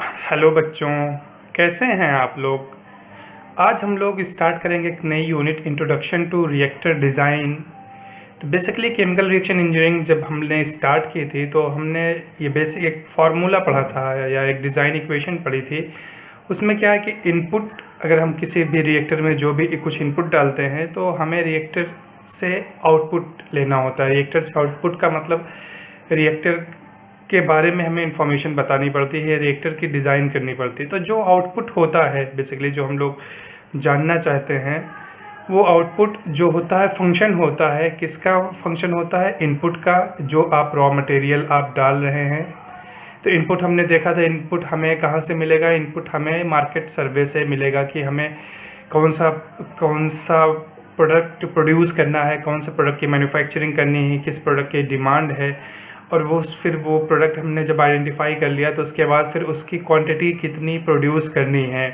Hello बच्चों, कैसे हैं आप लोग। आज हम लोग स्टार्ट करेंगे एक नई unit introduction to reactor design. तो बेसिकली केमिकल रिएक्शन इंजीनियरिंग जब हमने स्टार्ट की थी तो हमने ये बेसिक एक फार्मूला पढ़ा था या एक डिज़ाइन इक्वेशन पढ़ी थी। उसमें क्या है कि इनपुट, अगर हम किसी भी रिएक्टर में जो भी कुछ इनपुट डालते हैं तो हमें रिएक्टर से आउटपुट लेना होता है। रिएक्टर से आउटपुट का मतलब रिएक्टर के बारे में हमें इंफॉर्मेशन बतानी पड़ती है, रिएक्टर की डिज़ाइन करनी पड़ती है। तो जो आउटपुट होता है बेसिकली जो हम लोग जानना चाहते हैं, वो आउटपुट जो होता है फंक्शन होता है। किसका फंक्शन होता है? इनपुट का, जो आप रॉ मटेरियल आप डाल रहे हैं। तो इनपुट हमने देखा था, इनपुट हमें कहाँ से मिलेगा? इनपुट हमें मार्केट सर्वे से मिलेगा कि हमें कौन सा प्रोडक्ट प्रोड्यूस करना है, कौन से प्रोडक्ट की मैन्युफैक्चरिंग करनी है, किस प्रोडक्ट की डिमांड है। और फिर वो प्रोडक्ट हमने जब आइडेंटिफाई कर लिया तो उसके बाद फिर उसकी क्वांटिटी कितनी प्रोड्यूस करनी है।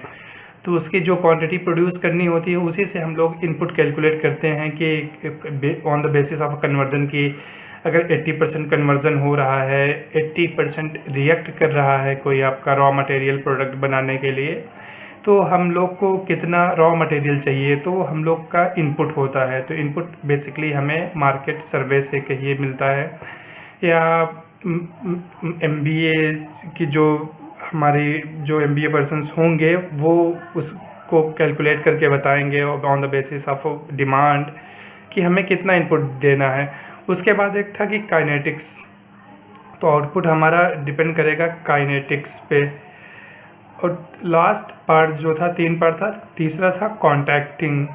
तो उसकी जो क्वांटिटी प्रोड्यूस करनी होती है उसी से हम लोग इनपुट कैलकुलेट करते हैं कि on the basis of conversion की, अगर 80% कन्वर्जन हो रहा है, 80% रिएक्ट कर रहा है कोई आपका रॉ मटेरियल प्रोडक्ट बनाने के लिए, तो हम लोग को कितना रॉ मटेरियल चाहिए, तो हम लोग का इनपुट होता है। तो इनपुट बेसिकली हमें मार्केट सर्वे से कहिए मिलता है, या एमबीए की जो हमारी जो एमबीए पर्सन्स होंगे वो उसको कैलकुलेट करके बताएंगे on the basis of demand कि हमें कितना इनपुट देना है। उसके बाद एक था कि काइनेटिक्स। तो आउटपुट हमारा डिपेंड करेगा काइनेटिक्स पे। और लास्ट पार्ट जो था, 3 पार्ट था, तीसरा था कॉन्टैक्टिंग।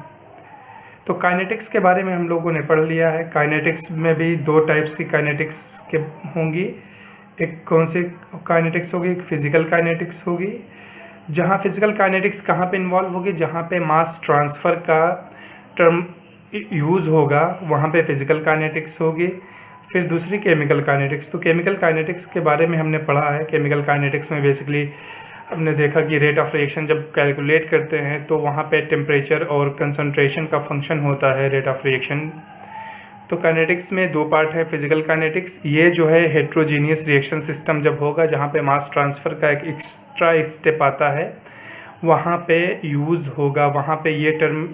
तो काइनेटिक्स के बारे में हम लोगों ने पढ़ लिया है। काइनेटिक्स में भी 2 टाइप्स की काइनेटिक्स के होंगी। एक कौन सी काइनेटिक्स होगी? एक फिज़िकल काइनेटिक्स होगी, जहाँ फिज़िकल काइनेटिक्स कहाँ पे इन्वॉल्व होगी? जहाँ पे मास ट्रांसफ़र का टर्म यूज़ होगा वहाँ पे फिज़िकल काइनेटिक्स होगी। फिर दूसरी केमिकल काइनेटिक्स। तो केमिकल काइनेटिक्स के बारे में हमने पढ़ा है। केमिकल काइनेटिक्स में बेसिकली हमने देखा कि रेट ऑफ रिएक्शन जब कैलकुलेट करते हैं तो वहाँ पे टेम्परेचर और कंसंट्रेशन का फंक्शन होता है रेट ऑफ रिएक्शन। तो काइनेटिक्स में 2 पार्ट है। फिजिकल काइनेटिक्स, ये जो है हेट्रोजीनियस रिएक्शन सिस्टम जब होगा, जहाँ पे मास ट्रांसफ़र का एक एक्स्ट्रा स्टेप आता है, वहाँ पे यूज़ होगा, वहाँ पे ये टर्म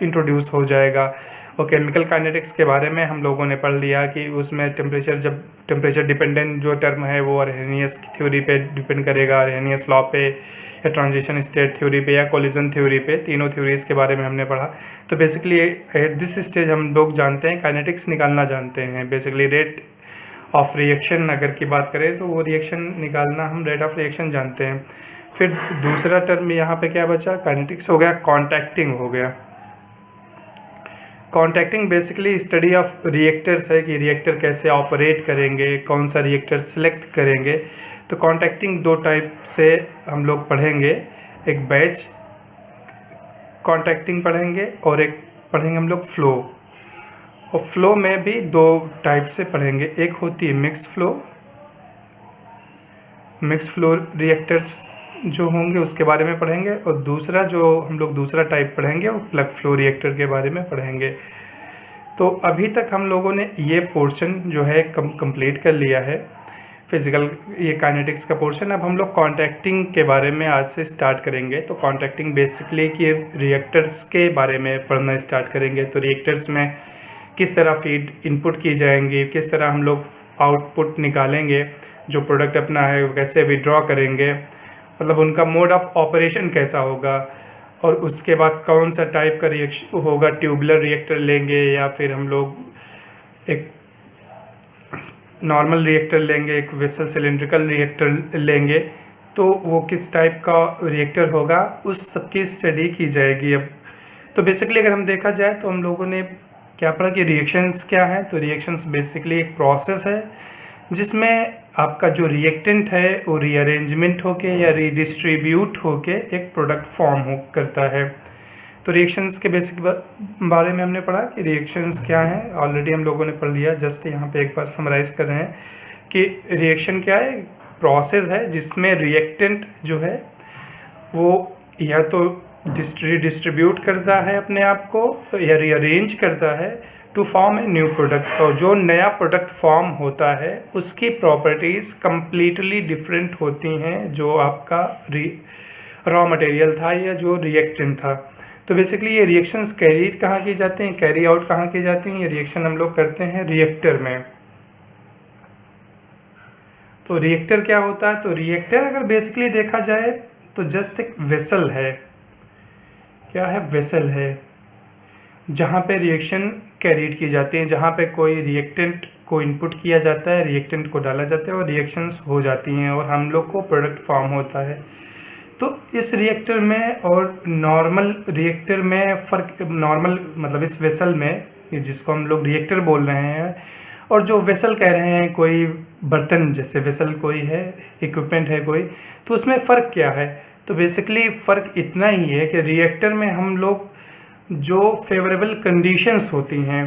इंट्रोड्यूस हो जाएगा। और केमिकल काइनेटिक्स के बारे में हम लोगों ने पढ़ लिया कि उसमें टेम्परेचर डिपेंडेंट जो टर्म है वो अर्हेनियस की थ्योरी पे डिपेंड करेगा, अर्हेनियस लॉ पे, या ट्रांजिशन स्टेट थ्योरी पे, या कोलिजन थ्योरी पे। तीनों थ्योरीज़ के बारे में हमने पढ़ा। तो बेसिकली एट दिस स्टेज हम लोग जानते हैं, काइनेटिक्स निकालना जानते हैं। बेसिकली रेट ऑफ रिएक्शन अगर की बात करें तो वो रिएक्शन निकालना हम रेट ऑफ रिएक्शन जानते हैं। फिर दूसरा टर्म यहाँ पे क्या बचा? काइनेटिक्स हो गया, कॉन्टैक्टिंग हो गया। Contacting basically study of reactors है कि रिएक्टर कैसे ऑपरेट करेंगे, कौन सा रिएक्टर सेलेक्ट करेंगे। तो कॉन्टैक्टिंग 2 टाइप से हम लोग पढ़ेंगे। एक बैच कॉन्टैक्टिंग पढ़ेंगे और एक पढ़ेंगे हम लोग फ्लो। और फ्लो में भी 2 टाइप से पढ़ेंगे। एक होती है मिक्स फ्लो रिएक्टर्स जो होंगे उसके बारे में पढ़ेंगे, और दूसरा जो हम लोग दूसरा टाइप पढ़ेंगे वो प्लग फ्लो रिएक्टर के बारे में पढ़ेंगे। तो अभी तक हम लोगों ने ये पोर्शन जो है कंप्लीट कर लिया है, फिज़िकल ये काइनेटिक्स का पोर्शन। अब हम लोग कॉन्टैक्टिंग के बारे में आज से स्टार्ट करेंगे। तो कॉन्टैक्टिंग बेसिकली कि रिएक्टर्स के बारे में पढ़ना स्टार्ट करेंगे। तो रिएक्टर्स में किस तरह फीड इनपुट की जाएंगी, किस तरह हम लोग आउटपुट निकालेंगे, जो प्रोडक्ट अपना है वो कैसे विड्रॉ करेंगे, मतलब उनका मोड ऑफ ऑपरेशन कैसा होगा। और उसके बाद कौन सा टाइप का रिएक्शन होगा, ट्यूबुलर रिएक्टर लेंगे या फिर हम लोग एक नॉर्मल रिएक्टर लेंगे, एक वेसल सिलेंड्रिकल रिएक्टर लेंगे, तो वो किस टाइप का रिएक्टर होगा, उस सब की स्टडी की जाएगी। अब तो बेसिकली अगर हम देखा जाए तो हम लोगों ने क्या पढ़ा कि रिएक्शंस क्या है। तो रिएक्शंस बेसिकली एक प्रोसेस है जिसमें आपका जो रिएक्टेंट है वो रीअरेंजमेंट होके या रीडिस्ट्रीब्यूट होके एक प्रोडक्ट फॉर्म करता है। तो रिएक्शंस के बेसिक बारे में हमने पढ़ा कि रिएक्शंस क्या हैं, ऑलरेडी हम लोगों ने पढ़ लिया। जस्ट यहाँ पे एक बार समराइज़ कर रहे हैं कि रिएक्शन क्या है। प्रोसेस है जिसमें रिएक्टेंट जो है वो या तो डिस्ट्रीब्यूट करता है अपने आप को, या रीअरेंज करता है to form a new product. और जो नया प्रोडक्ट फॉर्म होता है उसकी प्रॉपर्टीज़ कम्प्लीटली डिफरेंट होती हैं जो आपका रॉ मटेरियल था या जो रिएक्टेंट था। तो बेसिकली ये रिएक्शंस कैरीड कहाँ किए जाते हैं, कैरी आउट कहाँ की जाती हैं, ये रिएक्शन हम लोग करते हैं रिएक्टर में। तो रिएक्टर क्या होता है, तो रिएक्टर अगर बेसिकली देखा जाए तो जस्ट एक वेसल है। क्या है, वेसल है जहाँ पे रिएक्शन कैरीड की जाती है, जहाँ पे कोई रिएक्टेंट को इनपुट किया जाता है, रिएक्टेंट को डाला जाता है और रिएक्शंस हो जाती हैं और हम लोग को प्रोडक्ट फॉर्म होता है। तो इस रिएक्टर में और नॉर्मल रिएक्टर में फ़र्क, नॉर्मल मतलब इस वेसल में जिसको हम लोग रिएक्टर बोल रहे हैं और जो वेसल कह रहे हैं, कोई बर्तन जैसे वेसल कोई है, इक्विपमेंट है कोई, तो उसमें फ़र्क क्या है। तो बेसिकली फ़र्क इतना ही है कि रिएक्टर में हम लोग जो फेवरेबल कंडीशंस होती हैं,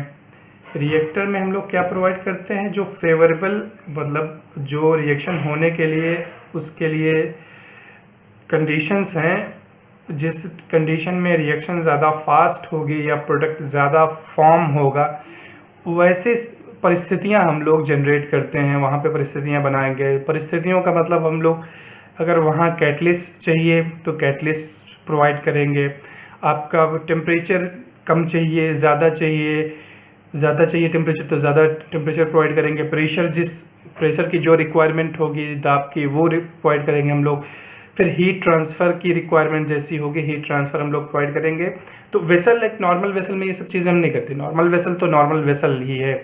रिएक्टर में हम लोग क्या प्रोवाइड करते हैं, जो फेवरेबल मतलब जो रिएक्शन होने के लिए उसके लिए कंडीशंस हैं, जिस कंडीशन में रिएक्शन ज़्यादा फास्ट होगी या प्रोडक्ट ज़्यादा फॉर्म होगा, वैसे परिस्थितियां हम लोग जनरेट करते हैं, वहाँ पे परिस्थितियां बनाएंगे। परिस्थितियों का मतलब हम लोग अगर वहाँ कैटलिस्ट चाहिए तो कैटलिस्ट प्रोवाइड करेंगे, आपका टेम्परेचर कम चाहिए, ज़्यादा चाहिए टेम्परेचर तो ज़्यादा टेम्परेचर प्रोवाइड करेंगे, जिस प्रेशर की जो रिक्वायरमेंट होगी दाब की वो प्रोवाइड करेंगे हम लोग। फिर हीट ट्रांसफ़र की रिक्वायरमेंट जैसी होगी, हीट ट्रांसफ़र हम लोग प्रोवाइड करेंगे। तो वेसल, एक नॉर्मल वेसल में ये सब चीज़ें हम नहीं करते। नॉर्मल वेसल तो नॉर्मल वेसल ही है,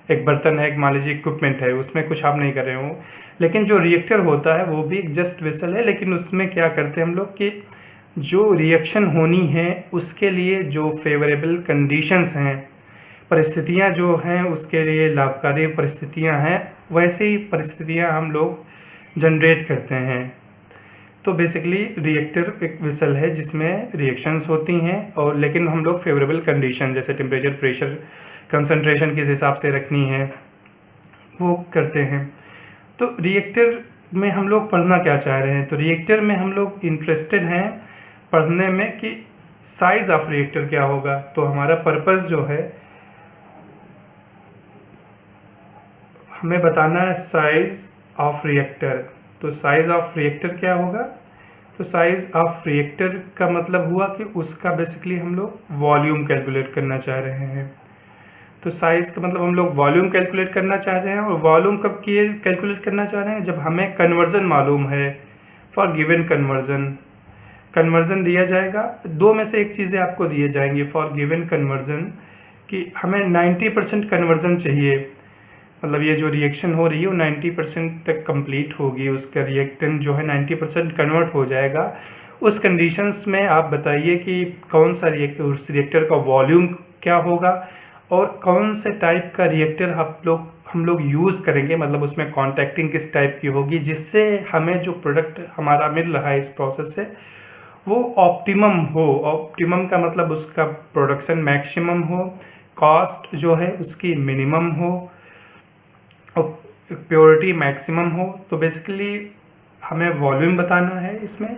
एक बर्तन है, एक मान लीजिए इक्विपमेंट है, उसमें कुछ आप नहीं कर रहे हो। लेकिन जो रिएक्टर होता है वो भी एक जस्ट वेसल है, लेकिन उसमें क्या करते हैं हम लोग कि जो रिएक्शन होनी है उसके लिए जो फेवरेबल कंडीशंस हैं, परिस्थितियां जो हैं उसके लिए लाभकारी परिस्थितियां हैं, वैसे ही परिस्थितियां हम लोग जनरेट करते हैं। तो बेसिकली रिएक्टर एक वेसल है जिसमें रिएक्शंस होती हैं और लेकिन हम लोग फेवरेबल कंडीशन जैसे टेम्परेचर, प्रेशर, कंसंट्रेशन किस हिसाब से रखनी है वो करते हैं। तो रिएक्टर में हम लोग पढ़ना क्या चाह रहे हैं, तो रिएक्टर में हम लोग इंटरेस्टेड हैं पढ़ने में कि साइज़ ऑफ रिएक्टर क्या होगा। तो हमारा पर्पस जो है हमें बताना है साइज़ ऑफ रिएक्टर। तो साइज़ ऑफ रिएक्टर क्या होगा, तो साइज़ ऑफ रिएक्टर का मतलब हुआ कि उसका बेसिकली हम लोग वॉल्यूम कैलकुलेट करना चाह रहे हैं। तो साइज़ का मतलब हम लोग वॉल्यूम कैलकुलेट करना चाह रहे हैं। और वॉल्यूम कब किए कैलकुलेट करना चाह रहे हैं, जब हमें कन्वर्जन मालूम है फॉर गिवन कन्वर्जन दिया जाएगा। दो में से एक चीज़ें आपको दिए जाएंगी फॉर गिवन कन्वर्जन कि हमें 90% कन्वर्जन चाहिए, मतलब ये जो रिएक्शन हो रही है वो 90% तक कंप्लीट होगी, उसका रिएक्टेंट जो है 90% कन्वर्ट हो जाएगा। उस कंडीशंस में आप बताइए कि कौन सा उस रिएक्टर का वॉल्यूम क्या होगा और कौन से टाइप का रिएक्टर हम लोग यूज़ करेंगे, मतलब उसमें कॉन्टैक्टिंग किस टाइप की होगी जिससे हमें जो प्रोडक्ट हमारा मिल रहा है इस प्रोसेस से वो ऑप्टिमम हो। ऑप्टिमम का मतलब उसका प्रोडक्शन मैक्सिमम हो, कॉस्ट जो है उसकी मिनिमम हो और प्योरिटी मैक्सिमम हो। तो बेसिकली हमें वॉल्यूम बताना है इसमें।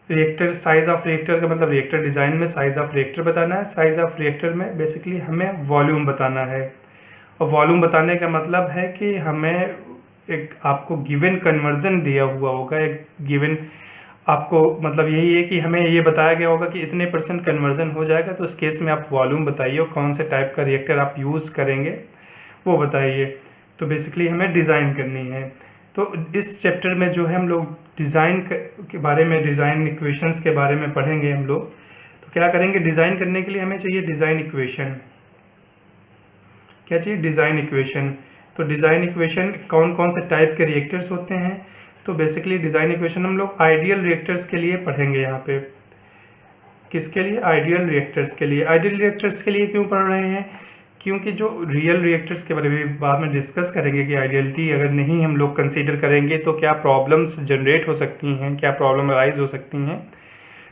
रिएक्टर, साइज़ ऑफ रिएक्टर का मतलब रिएक्टर डिज़ाइन में साइज़ ऑफ रिएक्टर बताना है, साइज़ ऑफ रिएक्टर में बेसिकली हमें वॉल्यूम बताना है। और वॉल्यूम बताने का मतलब है कि हमें एक आपको गिवन कन्वर्जन दिया हुआ होगा, एक गिवन आपको मतलब यही है कि हमें ये बताया गया होगा कि इतने % कन्वर्जन हो जाएगा, तो उस केस में आप वॉल्यूम बताइए और कौन से टाइप का रिएक्टर आप यूज़ करेंगे वो बताइए। तो बेसिकली हमें डिज़ाइन करनी है। तो इस चैप्टर में जो है हम लोग डिज़ाइन के बारे में, डिज़ाइन इक्वेशंस के बारे में पढ़ेंगे हम लोग। तो क्या करेंगे, डिज़ाइन करने के लिए हमें चाहिए डिज़ाइन इक्वेशन। क्या चाहिए, डिज़ाइन इक्वेशन। तो डिज़ाइन इक्वेशन कौन कौन से टाइप के रिएक्टर्स होते हैं, तो बेसिकली डिज़ाइन इक्वेशन हम लोग आइडियल रिएक्टर्स के लिए पढ़ेंगे यहाँ पे। किसके लिए, आइडियल रिएक्टर्स के लिए। आइडियल रिएक्टर्स के लिए क्यों पढ़ रहे हैं, क्योंकि जो रियल रिएक्टर्स के बारे में बाद में डिस्कस करेंगे कि आइडियलिटी अगर नहीं हम लोग कंसीडर करेंगे तो क्या प्रॉब्लम्स जनरेट हो सकती हैं, क्या प्रॉब्लम अराइज हो सकती हैं।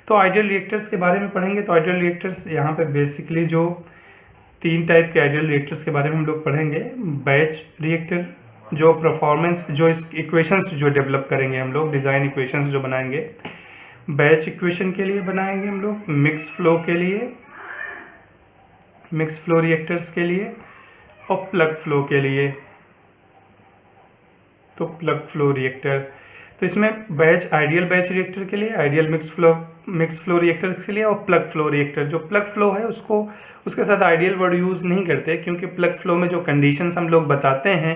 तो आइडियल रिएक्टर्स के बारे में पढ़ेंगे। तो आइडियल रिएक्टर्स यहाँ पे बेसिकली जो 3 टाइप के आइडियल रिएक्टर्स के बारे में हम लोग पढ़ेंगे। बैच रिएक्टर, जो परफॉर्मेंस, जो इस इक्वेशंस जो डेवलप करेंगे हम लोग, डिज़ाइन इक्वेशंस जो बनाएंगे बैच इक्वेशन के लिए बनाएंगे हम लोग, मिक्स फ्लो के लिए, मिक्स फ्लो रिएक्टर्स के लिए और प्लग फ्लो के लिए। तो प्लग फ्लो रिएक्टर, तो इसमें बैच आइडियल बैच रिएक्टर के लिए, आइडियल मिक्स फ्लो रिएक्टर के लिए और प्लग फ्लो रिएक्टर। जो प्लग फ्लो है उसको उसके साथ आइडियल वर्ड यूज़ नहीं करते, क्योंकि प्लग फ्लो में जो कंडीशंस हम लोग बताते हैं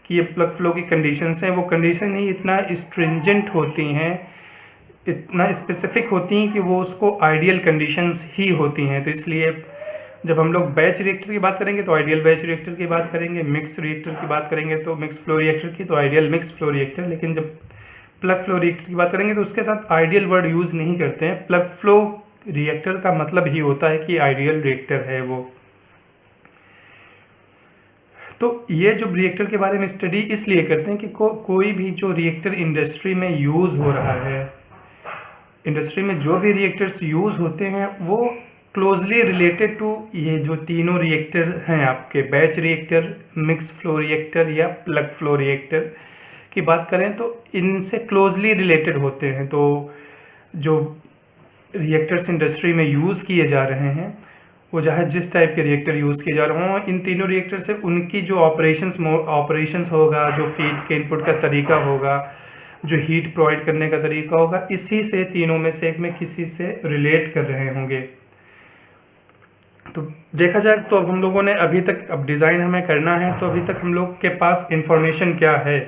कि ये प्लग फ्लो की कंडीशंस हैं, वो कंडीशन ही इतना स्ट्रिंजेंट होती हैं, इतना स्पेसिफिक होती हैं कि वो उसको आइडियल कंडीशंस ही होती हैं। तो इसलिए जब हम लोग बैच रिएक्टर की बात करेंगे तो आइडियल बैच रिएक्टर की बात करेंगे, मिक्स रिएक्टर की बात करेंगे तो मिक्स फ्लो रिएक्टर की, तो आइडियल मिक्स फ्लो रिएक्टर। लेकिन जब प्लग फ्लो रिएक्टर की बात करेंगे तो उसके साथ आइडियल वर्ड यूज़ नहीं करते हैं। प्लग फ्लो रिएक्टर का मतलब ही होता है कि आइडियल रिएक्टर है वो। तो ये जो रिएक्टर के बारे में स्टडी इसलिए करते हैं कि कोई भी जो रिएक्टर इंडस्ट्री में यूज़ हो रहा है, इंडस्ट्री में जो भी रिएक्टर्स यूज़ होते हैं वो क्लोजली रिलेटेड टू ये जो तीनों रिएक्टर हैं आपके, batch reactor, mix flow reactor या प्लग फ्लो रिएक्टर की बात करें तो इनसे क्लोजली रिलेटेड होते हैं। तो जो रिएक्टर्स इंडस्ट्री में यूज़ किए जा रहे हैं वो चाहे जिस टाइप के रिएक्टर यूज़ किए जा रहे हों, इन तीनों रिएक्टर से उनकी जो ऑपरेशंस होगा, जो फीड के इनपुट का तरीका होगा, जो हीट प्रोवाइड करने का तरीका होगा, इसी से तीनों में से एक में किसी से रिलेट कर रहे होंगे। तो देखा जाए तो अब हम लोगों ने अभी तक, अब डिज़ाइन हमें करना है तो अभी तक हम लोग के पास इंफॉर्मेशन क्या है।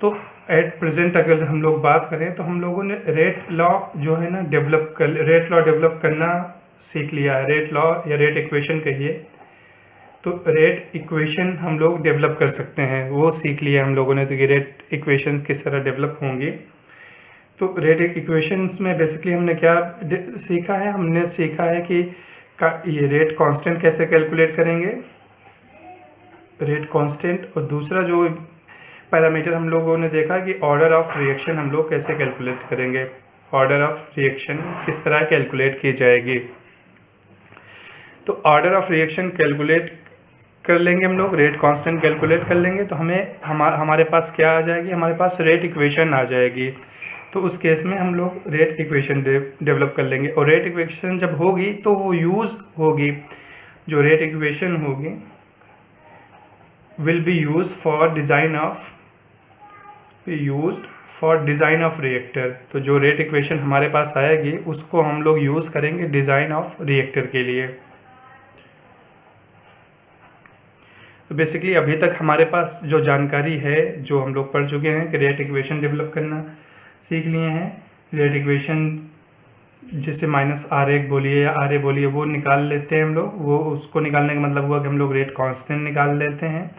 तो एट प्रेजेंट अगर हम लोग बात करें तो हम लोगों ने रेट लॉ जो है ना रेट लॉ डेवलप करना सीख लिया है। रेट लॉ या रेट इक्वेशन कहिए, तो रेट इक्वेशन हम लोग डेवलप कर सकते हैं, वो सीख लिया हम लोगों ने। तो ये रेट इक्वेशंस किस तरह डेवलप होंगी। तो रेट इक्वेशंस में बेसिकली हमने क्या सीखा है, हमने सीखा है कि ये रेट कांस्टेंट कैसे कैलकुलेट करेंगे, रेट कांस्टेंट, और दूसरा जो पैरामीटर हम लोगों ने देखा कि ऑर्डर ऑफ रिएक्शन हम लोग कैसे कैलकुलेट करेंगे, ऑर्डर ऑफ रिएक्शन किस तरह कैलकुलेट की जाएगी। तो ऑर्डर ऑफ रिएक्शन कैलकुलेट कर लेंगे हम लोग, रेट कांस्टेंट कैलकुलेट कर लेंगे तो हमारे पास क्या आ जाएगी, हमारे पास रेट इक्वेशन आ जाएगी। तो उस केस में हम लोग रेट इक्वेशन डेवलप कर लेंगे, और रेट इक्वेशन जब होगी तो वो यूज़ होगी, जो रेट इक्वेशन होगी will be use for design of reactor. तो जो रेट इक्वेशन हमारे पास आएगी उसको हम लोग यूज़ करेंगे डिज़ाइन ऑफ रिएक्टर के लिए। तो बेसिकली अभी तक हमारे पास जो जानकारी है, जो हम लोग पढ़ चुके हैं कि रेट इक्वेशन डेवलप करना सीख लिए हैं। रेट इक्वेशन जिसे -RA बोलिए या RA बोलिए वो निकाल लेते हैं हम लोग, वो उसको निकालने का मतलब हुआ कि हम लोग रेट कांस्टेंट निकाल लेते हैं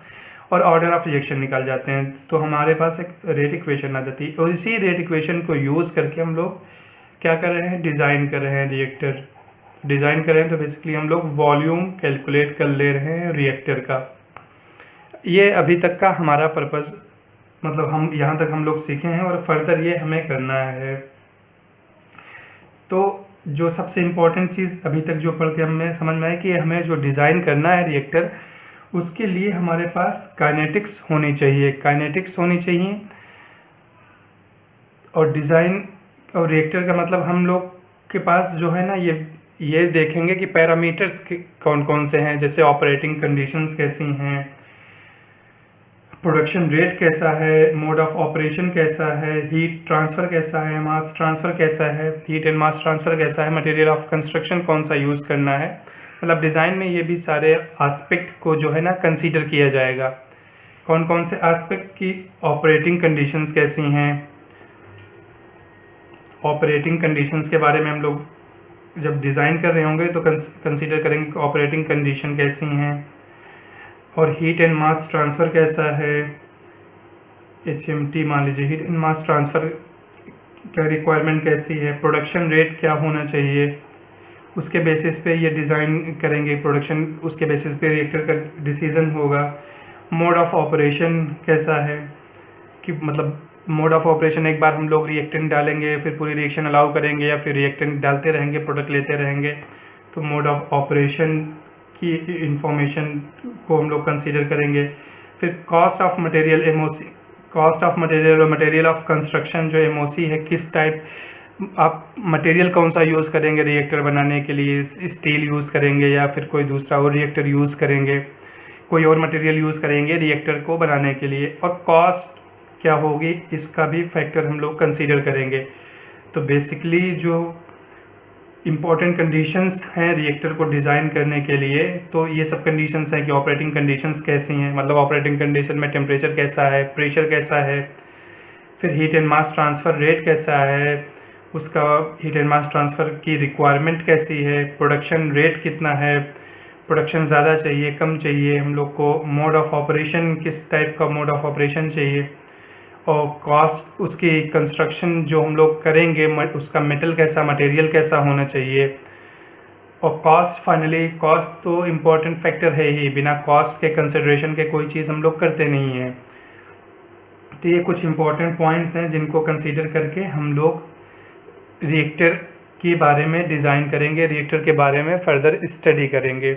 और ऑर्डर ऑफ रिएक्शन निकाल जाते हैं। तो हमारे पास एक रेट इक्वेशन आ जाती है, और इसी रेट इक्वेशन को यूज़ करके हम लोग क्या कर रहे हैं, डिज़ाइन कर रहे हैं रिएक्टर। डिज़ाइन कर रहे हैं तो बेसिकली हम लोग वॉल्यूम कैलकुलेट कर ले रहे हैं रिएक्टर का। ये अभी तक का हमारा पर्पज़, मतलब हम यहाँ तक हम लोग सीखे हैं और फर्दर ये हमें करना है। तो जो सबसे इम्पोर्टेंट चीज़ अभी तक जो पढ़ के हमें समझ में आए कि हमें जो डिज़ाइन करना है रिएक्टर, उसके लिए हमारे पास काइनेटिक्स होनी चाहिए। और डिज़ाइन और रिएक्टर का मतलब हम लोग के पास जो है ना, ये देखेंगे कि पैरामीटर्स कौन कौन से हैं, जैसे ऑपरेटिंग कंडीशंस कैसी हैं, प्रोडक्शन रेट कैसा है, मोड ऑफ ऑपरेशन कैसा है, हीट ट्रांसफ़र कैसा है, मास ट्रांसफ़र कैसा है, हीट एंड मास ट्रांसफ़र कैसा है, मटेरियल ऑफ कंस्ट्रक्शन कौन सा यूज़ करना है। मतलब डिज़ाइन में ये भी सारे एस्पेक्ट को जो है ना कंसीडर किया जाएगा। कौन कौन से एस्पेक्ट की, ऑपरेटिंग कंडीशंस कैसी हैं, ऑपरेटिंग कंडीशंस के बारे में हम लोग जब डिज़ाइन कर रहे होंगे तो कंसीडर करेंगे कि ऑपरेटिंग कंडीशन कैसी हैं, और हीट एंड मास ट्रांसफ़र कैसा है, HMT मान लीजिए, हीट एंड मास ट्रांसफ़र का रिक्वायरमेंट कैसी है, प्रोडक्शन रेट क्या होना चाहिए, उसके बेसिस पे ये डिज़ाइन करेंगे प्रोडक्शन, उसके बेसिस पे रिएक्टर का डिसीज़न होगा। मोड ऑफ ऑपरेशन कैसा है, कि मतलब मोड ऑफ ऑपरेशन एक बार हम लोग रिएक्टेंट डालेंगे फिर पूरी रिएक्शन अलाउ करेंगे, या फिर रिएक्टेंट डालते रहेंगे प्रोडक्ट लेते रहेंगे, तो मोड ऑफ ऑपरेशन की इंफॉर्मेशन को हम लोग कंसीडर करेंगे। फिर cost of material MOC, cost of material और मटेरियल ऑफ कंस्ट्रक्शन जो MOC है, किस टाइप आप मटेरियल कौन सा यूज़ करेंगे रिएक्टर बनाने के लिए, स्टील यूज़ करेंगे या फिर कोई दूसरा और रिएक्टर यूज़ करेंगे, कोई और मटेरियल यूज़ करेंगे रिएक्टर को बनाने के लिए, और कॉस्ट क्या होगी इसका भी फैक्टर हम लोग कंसीडर करेंगे। तो बेसिकली जो इम्पॉर्टेंट कंडीशंस हैं रिएक्टर को डिज़ाइन करने के लिए, तो ये सब कंडीशंस हैं कि ऑपरेटिंग कंडीशंस कैसी हैं, मतलब ऑपरेटिंग कंडीशन में टेम्परेचर कैसा है, प्रेशर कैसा है, फिर heat and mass transfer rate कैसा है, उसका हीट एंड मास ट्रांसफ़र की रिक्वायरमेंट कैसी है, प्रोडक्शन रेट कितना है, प्रोडक्शन ज़्यादा चाहिए कम चाहिए, हम लोग को मोड ऑफ ऑपरेशन किस टाइप का मोड ऑफ ऑपरेशन चाहिए, और कॉस्ट उसकी कंस्ट्रक्शन जो हम लोग करेंगे उसका मेटल कैसा, मटेरियल कैसा होना चाहिए, और कॉस्ट फाइनली कॉस्ट तो इम्पोर्टेंट फैक्टर है ही, बिना कॉस्ट के कंसिडरेशन के कोई चीज़ हम लोग करते नहीं हैं। तो ये कुछ इम्पोर्टेंट पॉइंट्स हैं जिनको कंसीडर करके हम लोग रिएक्टर के बारे में डिज़ाइन करेंगे, रिएक्टर के बारे में फर्दर स्टडी करेंगे।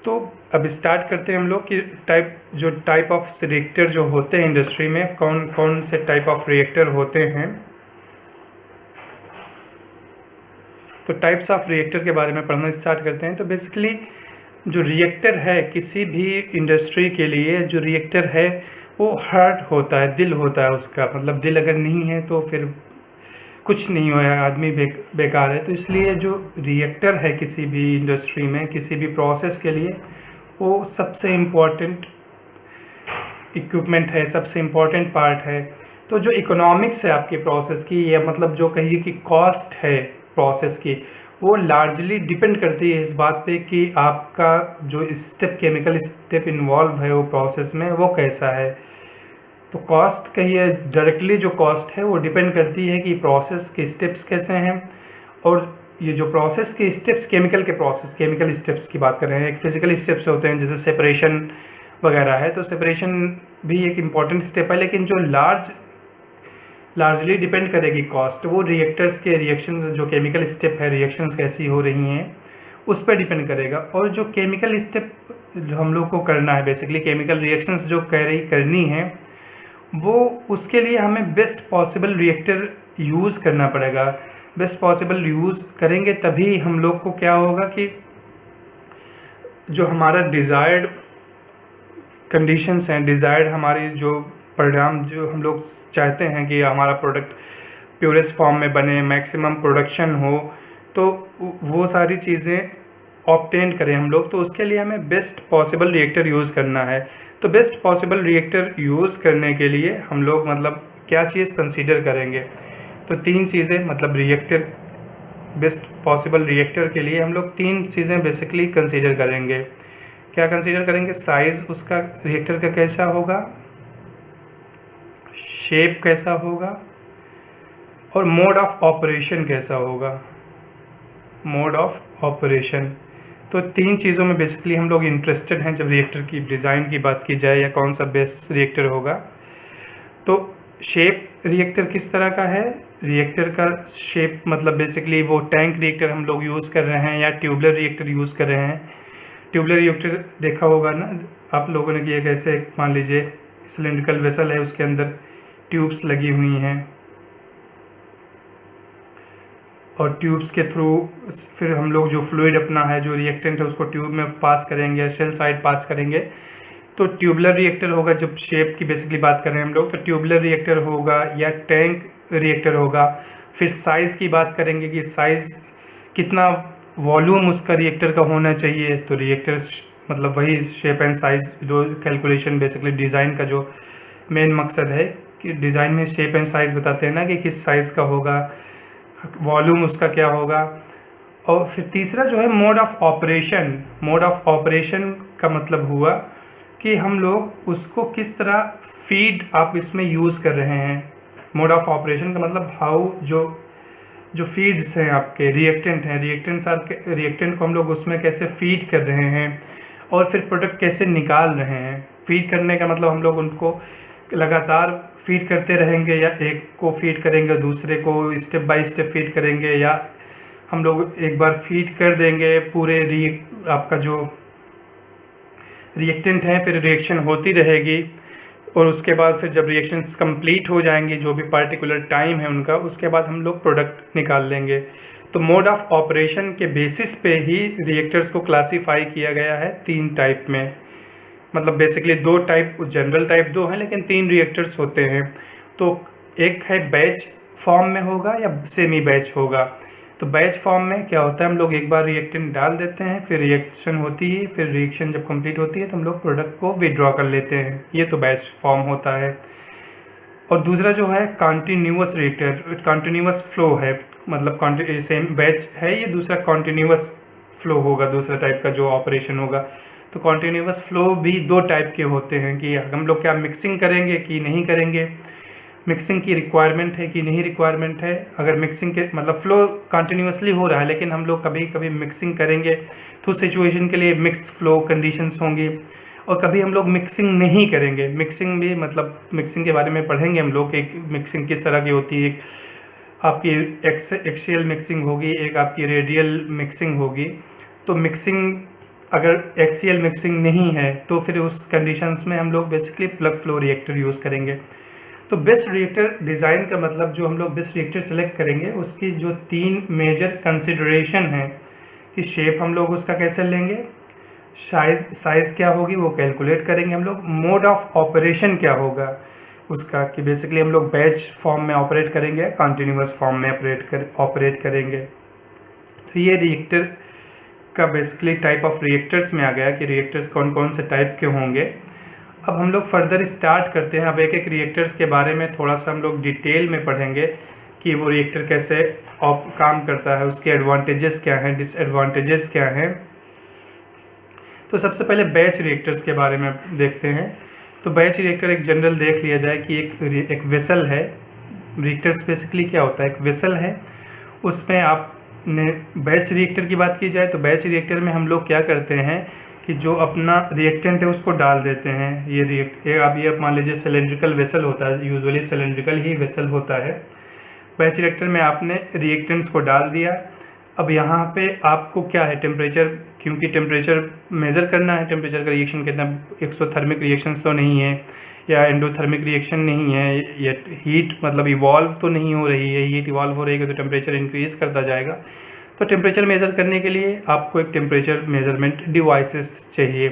तो अब स्टार्ट करते हैं हम लोग कि टाइप ऑफ रिएक्टर जो होते हैं इंडस्ट्री में, कौन कौन से टाइप ऑफ रिएक्टर होते हैं। तो टाइप्स ऑफ रिएक्टर के बारे में पढ़ना स्टार्ट करते हैं। तो बेसिकली जो रिएक्टर है किसी भी इंडस्ट्री के लिए, जो रिएक्टर है वो हार्ट होता है, दिल होता है उसका, मतलब दिल अगर नहीं है तो फिर कुछ नहीं हुआ, आदमी बेकार है। तो इसलिए जो रिएक्टर है किसी भी इंडस्ट्री में, किसी भी प्रोसेस के लिए, वो सबसे इम्पोर्टेंट इक्विपमेंट है, सबसे इम्पोर्टेंट पार्ट है। तो जो इकोनॉमिक्स है आपके प्रोसेस की, या मतलब जो कहिए कि कॉस्ट है प्रोसेस की, वो लार्जली डिपेंड करती है इस बात पे कि आपका जो केमिकल स्टेप इन्वॉल्व है वो प्रोसेस में वो कैसा है। तो कॉस्ट कहिए डायरेक्टली जो कॉस्ट है वो डिपेंड करती है कि प्रोसेस के स्टेप्स कैसे हैं, और ये जो प्रोसेस के स्टेप्स, केमिकल स्टेप्स की बात कर रहे हैं। एक फिजिकल स्टेप्स होते हैं जैसे सेपरेशन वगैरह है, तो सेपरेशन भी एक इम्पॉर्टेंट स्टेप है, लेकिन जो लार्जली डिपेंड करेगी कॉस्ट, वो रिएक्टर्स के रिएक्शंस, जो केमिकल स्टेप है रिएक्शंस कैसी हो रही हैं उस पर डिपेंड करेगा। और जो केमिकल स्टेप जो हम लोग को करना है, बेसिकली केमिकल रिएक्शंस जो करनी है, वो उसके लिए हमें बेस्ट पॉसिबल रिएक्टर यूज़ करना पड़ेगा। बेस्ट पॉसिबल यूज़ करेंगे तभी हम लोग को क्या होगा कि जो हमारा डिज़ायर्ड कंडीशंस हैं, डिज़ायर्ड हमारी जो परिणाम जो हम लोग चाहते हैं कि हमारा प्रोडक्ट प्योरेस्ट फॉर्म में बने, मैक्सिमम प्रोडक्शन हो, तो वो सारी चीज़ें ऑब्टेन करें हम लोग। तो उसके लिए हमें बेस्ट पॉसिबल रिएक्टर यूज़ करना है। तो बेस्ट पॉसिबल रिएक्टर यूज़ करने के लिए हम लोग मतलब क्या चीज़ कंसीडर करेंगे, तो 3 चीज़ें, मतलब बेस्ट पॉसिबल रिएक्टर के लिए हम लोग 3 चीज़ें बेसिकली कंसीडर करेंगे। क्या कंसीडर करेंगे? साइज़ उसका रिएक्टर का कैसा होगा, शेप कैसा होगा, और मोड ऑफ ऑपरेशन कैसा होगा, मोड ऑफ ऑपरेशन। तो 3 चीज़ों में बेसिकली हम लोग इंटरेस्टेड हैं जब रिएक्टर की डिज़ाइन की बात की जाए या कौन सा बेस्ट रिएक्टर होगा। तो शेप रिएक्टर किस तरह का है, रिएक्टर का शेप मतलब बेसिकली वो टैंक रिएक्टर हम लोग यूज़ कर रहे हैं या ट्यूबलर रिएक्टर यूज़ कर रहे हैं। ट्यूबलर रिएक्टर देखा होगा ना आप लोगों ने कि एक ऐसे मान लीजिए सिलेंड्रिकल वेसल है, उसके अंदर ट्यूब्स लगी हुई हैं, और ट्यूब्स के थ्रू फिर हम लोग जो फ्लूइड अपना है, जो रिएक्टेंट है, उसको ट्यूब में पास करेंगे, शेल साइड पास करेंगे। तो ट्यूबलर रिएक्टर होगा। जब शेप की बेसिकली बात कर रहे हैं हम लोग, तो ट्यूबलर रिएक्टर होगा या टैंक रिएक्टर होगा। फिर साइज़ की बात करेंगे कि साइज़ कितना वॉल्यूम उसका रिएक्टर का होना चाहिए। तो रिएक्टर मतलब वही शेप एंड साइज़ दो कैलकुलेशन, बेसिकली डिज़ाइन का जो मेन मकसद है कि डिज़ाइन में शेप एंड साइज़ बताते हैं ना कि किस साइज़ का होगा, वॉल्यूम उसका क्या होगा। और फिर तीसरा जो है mode of operation. Mode of operation का मतलब हुआ कि हम लोग उसको किस तरह फीड आप इसमें यूज़ कर रहे हैं। मोड ऑफ ऑपरेशन का मतलब हाउ जो फीड्स हैं आपके, रिएक्टेंट हैं, रिएक्टेंट को हम लोग उसमें कैसे फीड कर रहे हैं, और फिर प्रोडक्ट कैसे निकाल रहे हैं। फीड करने का मतलब हम लोग उनको लगातार फीड करते रहेंगे, या एक को फीड करेंगे दूसरे को स्टेप बाय स्टेप फीड करेंगे, या हम लोग एक बार फीड कर देंगे पूरे आपका जो रिएक्टेंट है, फिर रिएक्शन होती रहेगी। और उसके बाद फिर जब रिएक्शंस कंप्लीट हो जाएंगे, जो भी पार्टिकुलर टाइम है उनका, उसके बाद हम लोग प्रोडक्ट निकाल लेंगे। तो मोड ऑफ ऑपरेशन के बेसिस पे ही रिएक्टर्स को क्लासीफाई किया गया है 3 टाइप में। मतलब बेसिकली 2 टाइप, जनरल टाइप 2 हैं लेकिन 3 रिएक्टर्स होते हैं। तो एक है बैच फॉर्म में होगा या सेमी बैच होगा। तो बैच फॉर्म में क्या होता है, हम लोग एक बार रिएक्टेंट डाल देते हैं, फिर रिएक्शन होती है, फिर रिएक्शन जब कंप्लीट होती है तो हम लोग प्रोडक्ट को विड्रॉ कर लेते हैं। ये तो बैच फॉर्म होता है। और दूसरा जो है कॉन्टीन्यूअस रिएक्टर, कॉन्टीन्यूअस फ्लो है, मतलब सेम बैच है ये, दूसरा कॉन्टीन्यूअस फ्लो होगा, दूसरा टाइप का जो ऑपरेशन होगा। तो कॉन्टीन्यूअस फ्लो भी 2 टाइप के होते हैं कि हम लोग क्या मिक्सिंग करेंगे कि नहीं करेंगे, मिक्सिंग की रिक्वायरमेंट है कि नहीं रिक्वायरमेंट है। अगर मिक्सिंग के मतलब फ्लो कंटिन्यूसली हो रहा है लेकिन हम लोग कभी कभी मिक्सिंग करेंगे तो सिचुएशन के लिए मिक्स फ्लो कंडीशंस होंगी। और कभी हम लोग मिक्सिंग नहीं करेंगे, मिक्सिंग भी मतलब मिक्सिंग के बारे में पढ़ेंगे हम लोग, एक मिक्सिंग किस तरह की होती है। एक आपकी एक्सियल मिक्सिंग होगी, एक आपकी रेडियल मिक्सिंग होगी। तो मिक्सिंग अगर एक्सियल मिक्सिंग नहीं है तो फिर उस कंडीशंस में हम लोग basically plug flow reactor use करेंगे। तो बेस्ट रिएक्टर डिज़ाइन का मतलब जो हम लोग बेस्ट रिएक्टर सेलेक्ट करेंगे उसकी जो 3 मेजर कंसिडरेशन है कि शेप हम लोग उसका कैसे लेंगे, साइज़ क्या होगी वो कैलकुलेट करेंगे हम लोग, मोड ऑफ ऑपरेशन क्या होगा उसका कि बेसिकली हम लोग बैच फॉर्म में ऑपरेट करेंगे, कंटिन्यूअस फॉर्म में ऑपरेट करेंगे। तो ये रिएक्टर का बेसिकली टाइप ऑफ रिएक्टर्स में आ गया कि रिएक्टर्स कौन कौन से टाइप के होंगे। अब हम लोग फर्दर स्टार्ट करते हैं। अब एक एक रिएक्टर्स के बारे में थोड़ा सा हम लोग डिटेल में पढ़ेंगे कि वो रिएक्टर कैसे काम करता है, उसके एडवांटेजेस क्या हैं, डिसएडवांटेजेस क्या हैं। तो सबसे पहले बैच रिएक्टर्स के बारे में देखते हैं। तो बैच रिएक्टर एक जनरल देख लिया जाए कि एक वेसल है। रिएक्टर्स बेसिकली क्या होता है, एक वेसल है, उसमें आपने बैच रिएक्टर की बात की जाए तो बैच रिएक्टर में हम लोग क्या करते हैं कि जो अपना रिएक्टेंट है उसको डाल देते हैं। ये मान लीजिए सिलेंड्रिकल वेसल होता है, यूजुअली सिलेंड्रिकल ही वेसल होता है। बैच रिएक्टर में आपने रिएक्टेंट्स को डाल दिया। अब यहाँ पे आपको क्या है, टेम्परेचर, क्योंकि टेम्परेचर मेज़र करना है, टेम्परेचर का रिएक्शन कितना, एक्सोथर्मिक रिएक्शंस तो नहीं है या एंडोथर्मिक रिएक्शन नहीं है, या हीट मतलब इवॉल्व तो नहीं हो रही है। हीट इवॉल्व हो रही है तो टेम्परेचर इंक्रीज़ करता जाएगा। तो टेम्परेचर मेज़र करने के लिए आपको एक टेम्परेचर मेज़रमेंट डिवाइसेस चाहिए।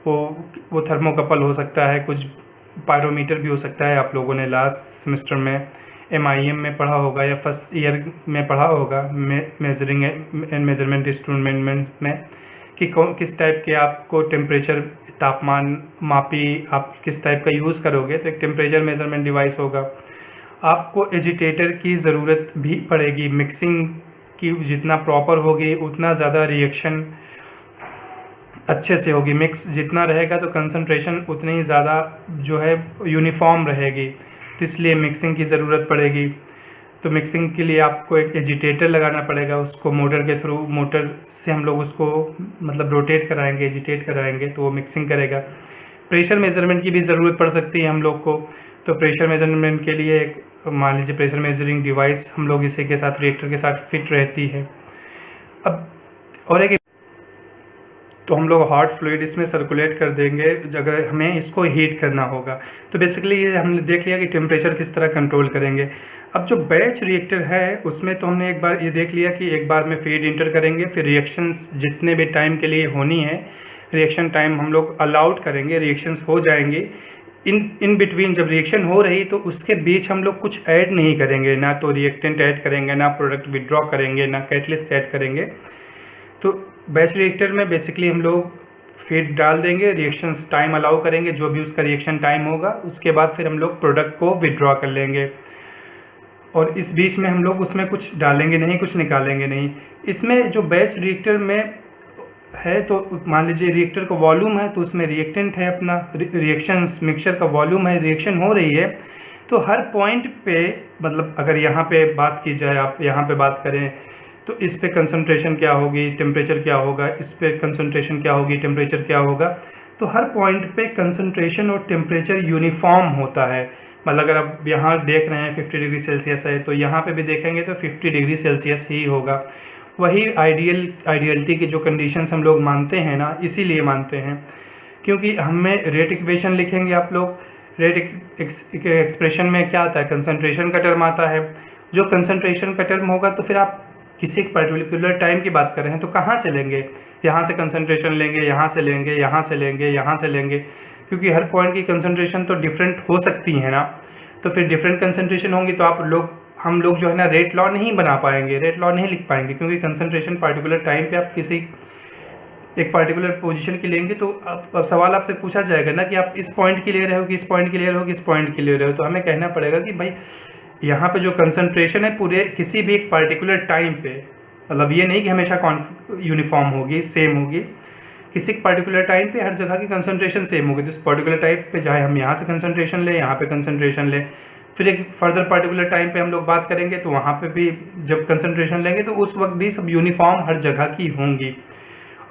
वो थर्मोकपल हो सकता है, कुछ पायरोमीटर भी हो सकता है। आप लोगों ने लास्ट सेमेस्टर में MIM में पढ़ा होगा या फर्स्ट ईयर में पढ़ा होगा मेजरिंग एंड मेजरमेंट इंस्ट्रूमेंट में कि किस टाइप के आपको टेम्परेचर, तापमान मापी आप किस टाइप का यूज़ करोगे। तो एक टेम्परेचर मेजरमेंट डिवाइस होगा। आपको एजिटेटर की ज़रूरत भी पड़ेगी। मिक्सिंग की जितना प्रॉपर होगी उतना ज़्यादा रिएक्शन अच्छे से होगी। मिक्स जितना रहेगा तो कंसंट्रेशन उतनी ही ज़्यादा जो है यूनिफॉर्म रहेगी, तो इसलिए मिक्सिंग की ज़रूरत पड़ेगी। तो मिक्सिंग के लिए आपको एक एजिटेटर लगाना पड़ेगा, उसको मोटर के थ्रू, मोटर से हम लोग उसको मतलब रोटेट कराएंगे, एजिटेट कराएंगे तो वो मिक्सिंग करेगा। प्रेशर मेज़रमेंट की भी ज़रूरत पड़ सकती है हम लोग को। तो प्रेशर मेज़रमेंट के लिए एक मान लीजिए प्रेशर मेजरिंग डिवाइस हम लोग इसी के साथ रिएक्टर के साथ फिट रहती है। अब और एक तो हम लोग हॉट फ्लूइड इसमें सर्कुलेट कर देंगे अगर हमें इसको हीट करना होगा। तो बेसिकली ये हमने देख लिया कि टेम्परेचर किस तरह कंट्रोल करेंगे। अब जो बैच रिएक्टर है उसमें तो हमने एक बार ये देख लिया कि एक बार में फीड इंटर करेंगे, फिर रिएक्शंस जितने भी टाइम के लिए होनी है, रिएक्शन टाइम हम लोग अलाउड करेंगे, रिएक्शंस हो जाएंगे। इन बिटवीन जब रिएक्शन हो रही तो उसके बीच हम लोग कुछ ऐड नहीं करेंगे, ना तो रिएक्टेंट ऐड करेंगे, ना प्रोडक्ट विड्रॉ करेंगे, ना कैटलिस्ट ऐड करेंगे। तो बैच रिएक्टर में बेसिकली हम लोग फीड डाल देंगे, रिएक्शंस टाइम अलाउ करेंगे, जो भी उसका रिएक्शन टाइम होगा, उसके बाद फिर हम लोग प्रोडक्ट को विड्रॉ कर लेंगे। और इस बीच में हम लोग उसमें कुछ डालेंगे नहीं, कुछ निकालेंगे नहीं। इसमें जो बैच रिएक्टर में है तो मान लीजिए रिएक्टर का वॉल्यूम है तो उसमें रिएक्टेंट है, अपना रिएक्शंस मिक्सचर का वॉल्यूम है, रिएक्शन हो रही है। तो हर पॉइंट पे मतलब अगर यहाँ पे बात की जाए, आप यहाँ पे बात करें तो इस पे कंसंट्रेशन क्या होगी, टेम्परेचर क्या होगा, इस पे कंसंट्रेशन क्या होगी, टेम्परेचर क्या होगा। तो हर पॉइंट पे कंसंट्रेशन और टेम्परेचर यूनिफॉर्म होता है। मतलब अगर आप यहाँ देख रहे हैं 50 डिग्री सेल्सियस है तो यहाँ पे भी देखेंगे तो 50 डिग्री सेल्सियस ही होगा। वही आइडियलिटी की जो कंडीशंस हम लोग मानते हैं ना, इसीलिए मानते हैं क्योंकि हमें रेट इक्वेशन लिखेंगे आप लोग, रेट एक्सप्रेशन में क्या आता है, कंसंट्रेशन का टर्म आता है। जो कंसंट्रेशन का टर्म होगा तो फिर आप किसी एक पर्टिकुलर टाइम की बात कर रहे हैं तो कहाँ से लेंगे, यहाँ से कंसंट्रेशन लेंगे, यहाँ से लेंगे, यहाँ से लेंगे, यहाँ से लेंगे, क्योंकि हर पॉइंट की कंसंट्रेशन तो डिफरेंट हो सकती है ना। तो फिर डिफरेंट कंसंट्रेशन होंगी तो हम लोग जो है ना रेट लॉ नहीं बना पाएंगे, रेट लॉ नहीं लिख पाएंगे, क्योंकि कंसंट्रेशन पार्टिकुलर टाइम पे आप किसी एक पार्टिकुलर पोजीशन की लेंगे तो अब सवाल आपसे पूछा जाएगा ना कि आप इस पॉइंट की ले रहे हो कि इस पॉइंट की ले रहे हो कि इस पॉइंट की ले रहे हो। तो हमें कहना पड़ेगा कि भाई यहाँ पे जो कंसंट्रेशन है पूरे किसी भी एक पार्टिकुलर टाइम पे, मतलब ये नहीं कि हमेशा यूनिफॉर्म होगी, सेम होगी, किसी पार्टिकुलर टाइम पे हर जगह की कंसंट्रेशन सेम होगी। तो इस पर्टिकुलर टाइम पे चाहे हम यहाँ से कंसंट्रेशन लें, यहाँ पे कंसंट्रेशन लें, फिर एक फर्दर पार्टिकुलर टाइम पे हम लोग बात करेंगे तो वहाँ पे भी जब कंसंट्रेशन लेंगे तो उस वक्त भी सब यूनिफॉर्म हर जगह की होंगी।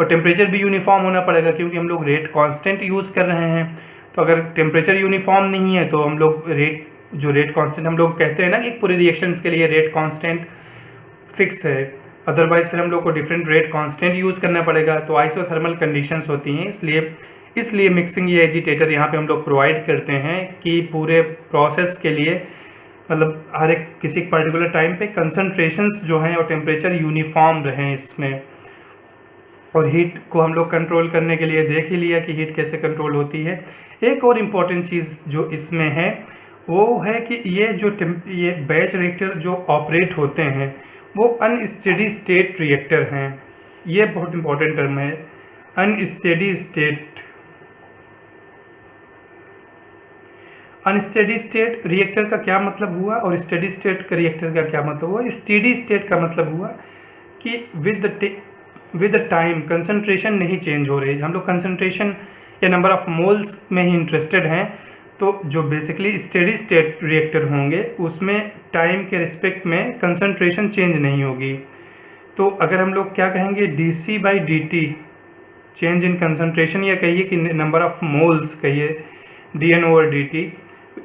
और टेम्परेचर भी यूनिफॉर्म होना पड़ेगा, क्योंकि हम लोग रेट कांस्टेंट यूज़ कर रहे हैं। तो अगर टेम्परेचर यूनिफॉर्म नहीं है तो हम लोग रेट कांस्टेंट हम लोग कहते हैं ना कि पूरे रिएक्शंस के लिए रेट कांस्टेंट फिक्स है, अदरवाइज फिर हम लोग को डिफरेंट रेट कांस्टेंट यूज़ करना पड़ेगा। तो आइसोथर्मल कंडीशंस होती हैं, इसलिए मिक्सिंग ये एजिटेटर यहाँ पे हम लोग प्रोवाइड करते हैं कि पूरे प्रोसेस के लिए, मतलब हर एक किसी पर्टिकुलर टाइम पे कंसंट्रेशंस जो हैं और टेम्परेचर यूनिफॉर्म रहें इसमें। और हीट को हम लोग कंट्रोल करने के लिए देख ही लिया कि हीट कैसे कंट्रोल होती है। एक और इम्पॉर्टेंट चीज़ जो इसमें है वो है कि ये बैच रिएक्टर जो ऑपरेट होते हैं वो अनस्टेडी स्टेट रिएक्टर हैं। ये बहुत इंपॉर्टेंट टर्म है, unsteady state. Unsteady state reactor का क्या मतलब हुआ और स्टेडी स्टेट का रिएक्टर का क्या मतलब हुआ। स्टेडी स्टेट का मतलब हुआ कि विद द टाइम कंसंट्रेशन नहीं चेंज हो रही। हम लोग कंसंट्रेशन या नंबर ऑफ मोल्स में ही इंटरेस्टेड हैं। तो जो बेसिकली स्टेडी स्टेट रिएक्टर होंगे उसमें टाइम के रिस्पेक्ट में कंसंट्रेशन चेंज नहीं होगी। तो अगर हम लोग क्या कहेंगे, dC/dt चेंज इन कंसंट्रेशन, या कहिए कि नंबर ऑफ मोल्स, कहिए dN/dt,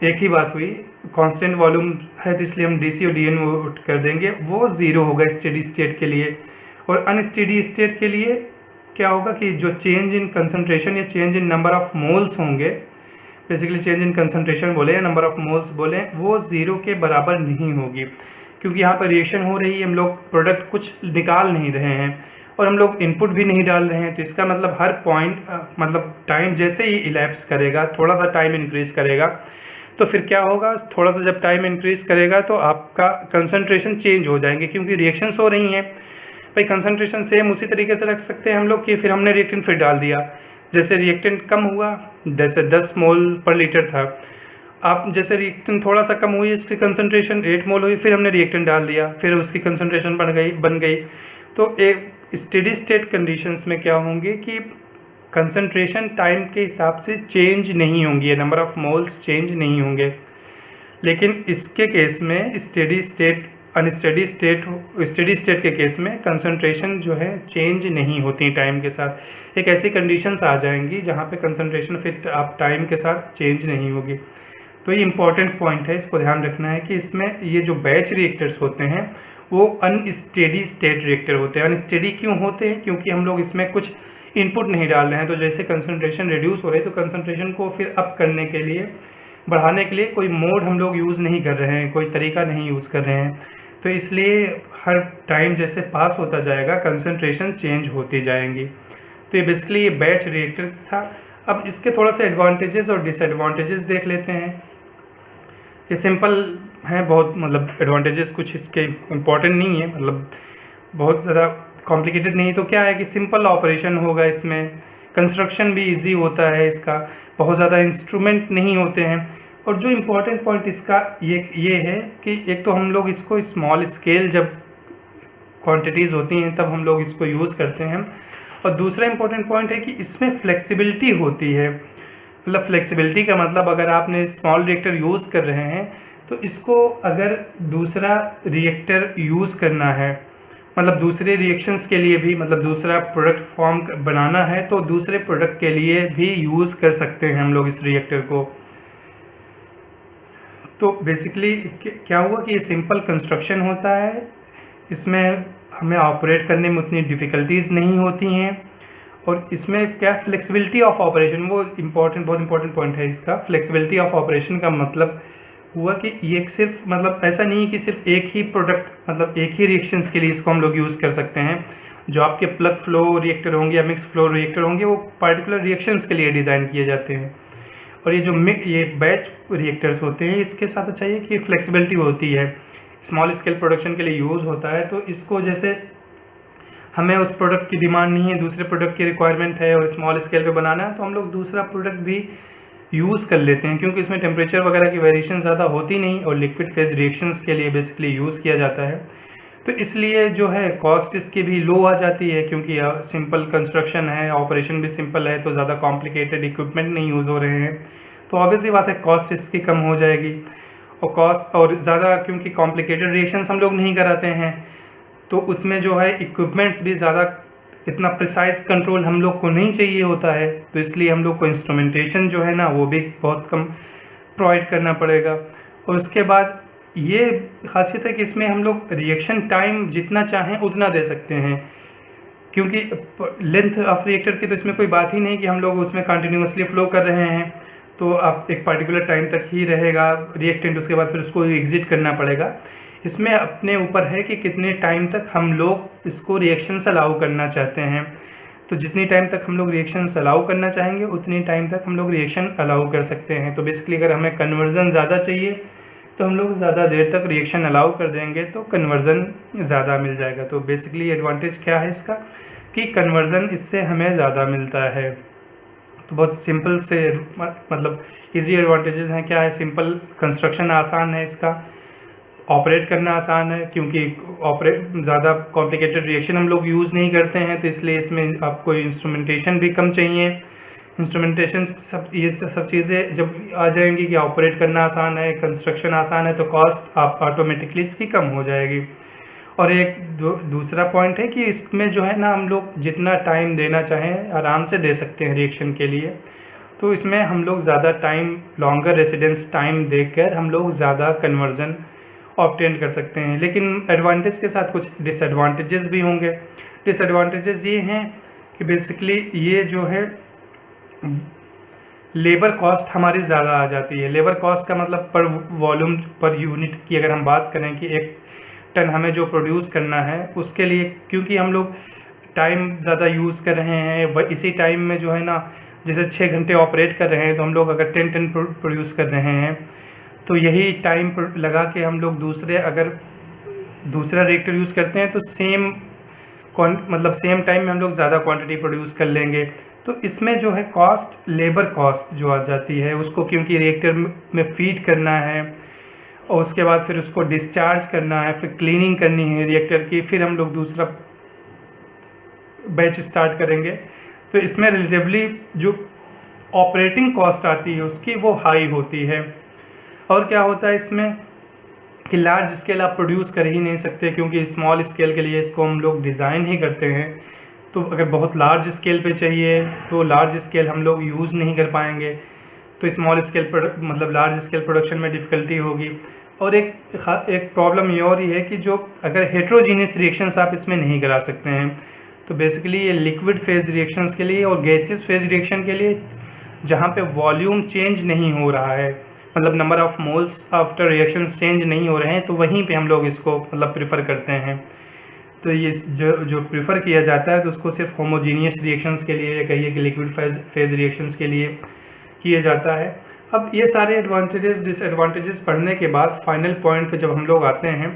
एक ही बात हुई। कांस्टेंट वॉल्यूम है तो इसलिए हम dC और dN कर देंगे, वो ज़ीरो होगा स्टेडी स्टेट के लिए। और अनस्टेडी स्टेट के लिए क्या होगा कि जो चेंज इन कंसंट्रेशन या change in number of moles होंगे, बेसिकली चेंज इन कंसंट्रेशन बोले या नंबर ऑफ मोल्स बोले, वो ज़ीरो के बराबर नहीं होगी, क्योंकि यहाँ पर रिएक्शन हो रही है, हम लोग प्रोडक्ट कुछ निकाल नहीं रहे हैं और हम लोग इनपुट भी नहीं डाल रहे हैं। तो इसका मतलब हर पॉइंट मतलब टाइम जैसे ही इलैप्स करेगा, थोड़ा सा टाइम इंक्रीज़ करेगा, तो फिर क्या होगा, थोड़ा सा जब टाइम इंक्रीज़ करेगा तो आपका कंसंट्रेशन चेंज हो जाएंगे, क्योंकि रिएक्शंस हो रही हैं। भाई कंसंट्रेशन सेम उसी तरीके से रख सकते हैं हम लोग कि फिर हमने रिएक्टेंट फिर डाल दिया। जैसे रिएक्टेंट कम हुआ, जैसे 10 मोल पर लीटर था, अब जैसे रिएक्टेंट थोड़ा सा कम हुई, इसकी कंसंट्रेशन 8 मोल हुई, फिर हमने रिएक्टेंट डाल दिया, फिर उसकी कंसंट्रेशन बन गई। तो एक स्टेडी स्टेट कंडीशंस में क्या होंगे कि कंसंट्रेशन टाइम के हिसाब से चेंज नहीं होंगी, नंबर ऑफ मोल्स चेंज नहीं होंगे। लेकिन इसके केस में स्टेडी स्टेट के केस में कंसंट्रेशन जो है चेंज नहीं होती टाइम के साथ। एक ऐसी कंडीशंस आ जाएंगी जहाँ पे कंसंट्रेशन फिर आप टाइम के साथ चेंज नहीं होगी। तो ये इंपॉर्टेंट पॉइंट है, इसको ध्यान रखना है कि इसमें ये जो बैच रिएक्टर्स होते हैं वो अनस्टेडी स्टेट रिएक्टर होते हैं। अनस्टेडी क्यों होते हैं, क्योंकि हम लोग इसमें कुछ इनपुट नहीं डाल रहे हैं। तो जैसे कंसंट्रेशन रिड्यूस हो रही है तो कंसंट्रेशन को फिर अप करने के लिए, बढ़ाने के लिए कोई मोड हम लोग यूज़ नहीं कर रहे हैं, कोई तरीका नहीं यूज़ कर रहे हैं। तो इसलिए हर टाइम जैसे पास होता जाएगा कंसंट्रेशन चेंज होती जाएंगी। तो ये बेसिकली ये बैच रिएक्टर था। अब इसके थोड़ा सा एडवांटेजेस और डिसएडवांटेजेस देख लेते हैं। ये सिंपल है बहुत, मतलब एडवांटेजेस कुछ इसके इम्पॉर्टेंट नहीं है, मतलब बहुत ज़्यादा कॉम्प्लिकेटेड नहीं। तो क्या है कि सिंपल ऑपरेशन होगा, इसमें कंस्ट्रक्शन भी इजी होता है इसका, बहुत ज़्यादा इंस्ट्रूमेंट नहीं होते हैं। और जो इम्पोर्टेंट पॉइंट इसका ये है कि एक तो हम लोग इसको स्मॉल स्केल जब क्वांटिटीज़ होती हैं तब हम लोग इसको यूज़ करते हैं। और दूसरा इम्पोर्टेंट पॉइंट है कि इसमें फ्लेक्सिबिलिटी होती है। मतलब फ्लेक्सिबिलिटी का मतलब अगर आपने स्मॉल रिएक्टर यूज़ कर रहे हैं तो इसको अगर दूसरा रिएक्टर यूज़ करना है, मतलब दूसरे रिएक्शंस के लिए भी, मतलब दूसरा प्रोडक्ट फॉर्म बनाना है तो दूसरे प्रोडक्ट के लिए भी यूज़ कर सकते हैं हम लोग इस रिएक्टर को। तो बेसिकली क्या हुआ कि ये सिंपल कंस्ट्रक्शन होता है, इसमें हमें ऑपरेट करने में उतनी डिफ़िकल्टीज़ नहीं होती हैं और इसमें क्या फ्लेक्सिबिलिटी ऑफ ऑपरेशन, वो बहुत इंपॉर्टेंट पॉइंट है इसका। फ्लेक्सिबिलिटी ऑफ ऑपरेशन का मतलब हुआ कि ये सिर्फ मतलब ऐसा नहीं है कि सिर्फ एक ही प्रोडक्ट मतलब एक ही रिएक्शंस के लिए इसको हम लोग यूज़ कर सकते हैं। जो आपके प्लग फ्लो रिएक्टर होंगे या मिक्स फ्लो रिएक्टर होंगे वो पार्टिकुलर रिएक्शंस के लिए डिज़ाइन किए जाते हैं। और ये बैच रिएक्टर्स होते हैं, इसके साथ अच्छा ये कि फ्लेक्सिबिलिटी होती है, स्मॉल स्केल प्रोडक्शन के लिए यूज़ होता है। तो इसको जैसे हमें उस प्रोडक्ट की डिमांड नहीं है, दूसरे प्रोडक्ट की रिक्वायरमेंट है और स्मॉल स्केल पे बनाना है, तो हम लोग दूसरा प्रोडक्ट भी यूज़ कर लेते हैं, क्योंकि इसमें टेम्परेचर वगैरह की वेरिएशन ज़्यादा होती नहीं और लिक्विड फेज रिएक्शंस के लिए बेसिकली यूज़ किया जाता है। तो इसलिए जो है कॉस्ट इसकी भी लो आ जाती है, क्योंकि सिंपल कंस्ट्रक्शन है, ऑपरेशन भी सिंपल है, तो ज़्यादा कॉम्प्लिकेटेड इक्विपमेंट नहीं यूज़ हो रहे हैं, तो ऑब्वियसली बात है कॉस्ट इसकी कम हो जाएगी। और कॉस्ट और ज़्यादा क्योंकि कॉम्प्लिकेटेड रिएक्शंस हम लोग नहीं कराते हैं, तो उसमें जो है इक्विपमेंट्स भी ज़्यादा इतना प्रिसाइज कंट्रोल हम लोग को नहीं चाहिए होता है, तो इसलिए हम लोग को इंस्ट्रूमेंटेशन जो है ना वो भी बहुत कम प्रोवाइड करना पड़ेगा। और उसके बाद ये खासियत है कि इसमें हम लोग रिएक्शन टाइम जितना चाहें उतना दे सकते हैं, क्योंकि लेंथ ऑफ रिएक्टर की तो इसमें कोई बात ही नहीं कि हम लोग उसमें कंटिन्यूसली फ्लो कर रहे हैं, तो आप एक पर्टिकुलर टाइम तक ही रहेगा रिएक्टेंट, उसके बाद फिर उसको एग्जिट करना पड़ेगा। इसमें अपने ऊपर है कि कितने टाइम तक हम लोग इसको रिएक्शंस अलाउ करना चाहते हैं। तो जितनी टाइम तक हम लोग रिएक्शंस अलाउ करना चाहेंगे उतनी टाइम तक हम लोग रिएक्शन अलाउ कर सकते हैं। तो बेसिकली अगर हमें कन्वर्जन ज़्यादा चाहिए तो हम लोग ज़्यादा देर तक रिएक्शन अलाउ कर देंगे तो कन्वर्जन ज़्यादा मिल जाएगा। तो बेसिकली एडवांटेज क्या है इसका कि कन्वर्जन इससे हमें ज़्यादा मिलता है। तो बहुत सिंपल से मतलब इजी एडवांटेजेस हैं। क्या है, सिंपल कंस्ट्रक्शन आसान है, इसका ऑपरेट करना आसान है, क्योंकि ज़्यादा कॉम्प्लिकेटेड रिएक्शन हम लोग यूज़ नहीं करते हैं, तो इसलिए इसमें आपको इंस्ट्रूमेंटेशन भी कम चाहिए। इंस्ट्रूमेंटेशन ये सब चीज़ें जब आ जाएंगी कि ऑपरेट करना आसान है, कंस्ट्रक्शन आसान है, तो कॉस्ट आप ऑटोमेटिकली इसकी कम हो जाएगी। और एक दूसरा पॉइंट है कि इसमें जो है ना हम लोग जितना टाइम देना चाहें आराम से दे सकते हैं रिएक्शन के लिए। तो इसमें हम लोग ज़्यादा टाइम, लॉन्गर रेसिडेंस टाइम देकर हम लोग ज़्यादा कन्वर्जन ऑब्टेन कर सकते हैं। लेकिन एडवांटेज के साथ कुछ डिसएडवांटेजेस भी होंगे। डिसएडवांटेजेस ये हैं कि बेसिकली ये जो है लेबर कॉस्ट हमारी ज़्यादा आ जाती है। लेबर कॉस्ट का मतलब पर वॉल्यूम पर यूनिट की अगर हम बात करें कि 1 टन हमें जो प्रोड्यूस करना है उसके लिए, क्योंकि हम लोग टाइम ज़्यादा यूज़ कर रहे हैं, वह इसी टाइम में जो है ना जैसे 6 घंटे ऑपरेट कर रहे हैं, तो हम लोग अगर 10 टन प्रोड्यूस कर रहे हैं तो यही टाइम लगा के हम लोग दूसरा रिएक्टर यूज़ करते हैं तो सेम टाइम में हम लोग ज़्यादा क्वांटिटी प्रोड्यूस कर लेंगे। तो इसमें जो है कॉस्ट, लेबर कॉस्ट जो आ जाती है उसको, क्योंकि रिएक्टर में फीड करना है और उसके बाद फिर उसको डिस्चार्ज करना है, फिर क्लीनिंग करनी है रिएक्टर की, फिर हम लोग दूसरा बैच स्टार्ट करेंगे, तो इसमें रिलेटिवली जो ऑपरेटिंग कॉस्ट आती है उसकी वो हाई होती है। और क्या होता है इसमें कि लार्ज स्केल आप प्रोड्यूस कर ही नहीं सकते, क्योंकि स्मॉल स्केल के लिए इसको हम लोग डिज़ाइन ही करते हैं। तो अगर बहुत लार्ज स्केल पे चाहिए तो लार्ज स्केल हम लोग यूज़ नहीं कर पाएंगे, तो स्मॉल स्केल मतलब लार्ज स्केल प्रोडक्शन में डिफ़िकल्टी होगी। और एक प्रॉब्लम ये और ही है कि जो अगर हेट्रोजीनियस रिएक्शंस आप इसमें नहीं करा सकते हैं, तो बेसिकली ये लिक्विड फेज रिएक्शंस के लिए और गैसियस फेज रिएक्शन के लिए जहाँ पे वॉल्यूम चेंज नहीं हो रहा है, मतलब number of moles after reactions change नहीं हो रहे हैं, तो वहीं पे हम लोग इसको मतलब प्रेफर करते हैं। तो ये जो प्रेफर किया जाता है तो उसको सिर्फ होमोजीनियस रिएक्शंस के लिए या कहिए कि लिक्विड फेज रिएक्शंस के लिए किया जाता है। अब ये सारे एडवांटेजेस डिसएडवांटेजेस पढ़ने के बाद फाइनल पॉइंट पे जब हम लोग आते हैं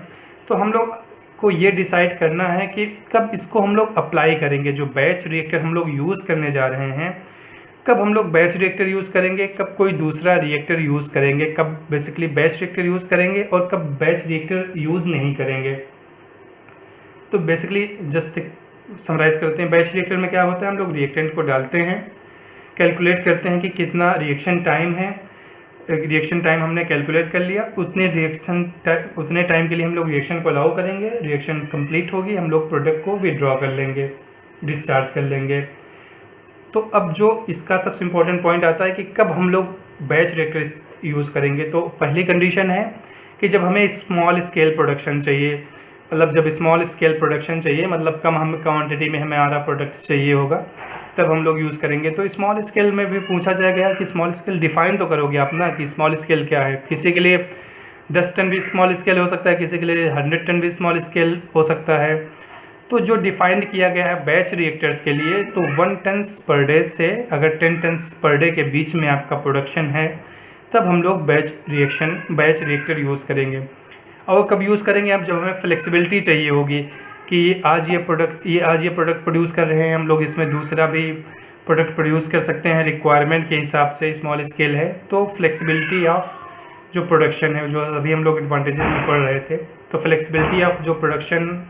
तो हम लोग को ये डिसाइड करना है कि कब इसको हम लोग अप्लाई करेंगे। जो बैच रिएक्टर हम लोग यूज़ करने जा रहे हैं, कब हम लोग बैच रिएक्टर यूज़ करेंगे, कब कोई दूसरा रिएक्टर यूज़ करेंगे, कब बेसिकली बैच रिएक्टर यूज़ करेंगे और कब बैच रिएक्टर यूज़ नहीं करेंगे। तो बेसिकली जस्ट समराइज़ करते हैं, बैच रिएक्टर में क्या होता है, हम लोग रिएक्टेंट को डालते हैं, कैलकुलेट करते हैं कि कितना रिएक्शन टाइम है, रिएक्शन टाइम हमने कैलकुलेट कर लिया, उतने टाइम के लिए हम लोग रिएक्शन को अलाउ करेंगे, रिएक्शन कंप्लीट होगी, हम लोग प्रोडक्ट को विड्रॉ कर लेंगे, डिस्चार्ज कर लेंगे। तो अब जो इसका सबसे इम्पोर्टेंट पॉइंट आता है कि कब हम लोग बैच रिएक्टर यूज़ करेंगे। तो पहली कंडीशन है कि जब हमें स्मॉल स्केल प्रोडक्शन चाहिए, मतलब जब स्मॉल स्केल प्रोडक्शन चाहिए, मतलब कम हम क्वांटिटी में हमें हमारा प्रोडक्ट चाहिए होगा, तब हम लोग यूज़ करेंगे। तो स्मॉल स्केल में भी पूछा जाएगा कि स्मॉल स्केल डिफ़ाइन तो करोगे आप ना, कि स्मॉल स्केल क्या है। किसी के लिए 10 टन भी स्मॉल स्केल हो सकता है, किसी के लिए 100 टन भी स्मॉल स्केल हो सकता है। तो जो डिफाइंड किया गया है बैच रिएक्टर्स के लिए, तो 1 टन्स पर डे से अगर 10 टन्स पर डे के बीच में आपका प्रोडक्शन है, तब हम लोग बैच रिएक्टर यूज़ करेंगे। और कब यूज़ करेंगे आप, जब हमें फ्लेक्सिबिलिटी चाहिए होगी कि आज ये प्रोडक्ट प्रोड्यूस कर रहे हैं हम लोग, इसमें दूसरा भी प्रोडक्ट प्रोड्यूस कर सकते हैं रिक्वायरमेंट के हिसाब से, स्मॉल स्केल है। तो फ्लेक्सिबिलिटी ऑफ जो प्रोडक्शन है, जो अभी हम लोग एडवांटेजेस में पढ़ रहे थे, तो फ्लेक्सिबिलिटी ऑफ जो प्रोडक्शन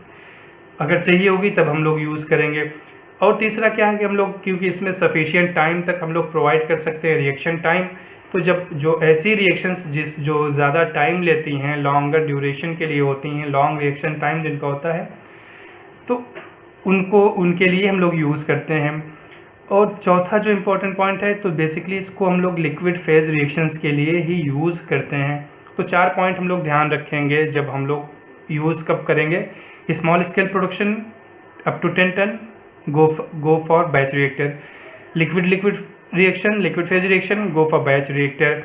अगर चाहिए होगी तब हम लोग यूज़ करेंगे। और तीसरा क्या है कि हम लोग, क्योंकि इसमें सफिशिएंट टाइम तक हम लोग प्रोवाइड कर सकते हैं रिएक्शन टाइम, तो जब जो ऐसी रिएक्शंस जो ज़्यादा टाइम लेती हैं, लॉन्गर ड्यूरेशन के लिए होती हैं, लॉन्ग रिएक्शन टाइम जिनका होता है, तो उनके लिए हम लोग यूज़ करते हैं। और चौथा जो इम्पोर्टेंट पॉइंट है, तो बेसिकली इसको हम लोग लिक्विड फेज रिएक्शंस के लिए ही यूज़ करते हैं। तो 4 पॉइंट हम लोग ध्यान रखेंगे जब हम लोग यूज़ कब करेंगे। Small scale production up to 10 ton, go for batch reactor. Liquid phase reaction, go for batch reactor.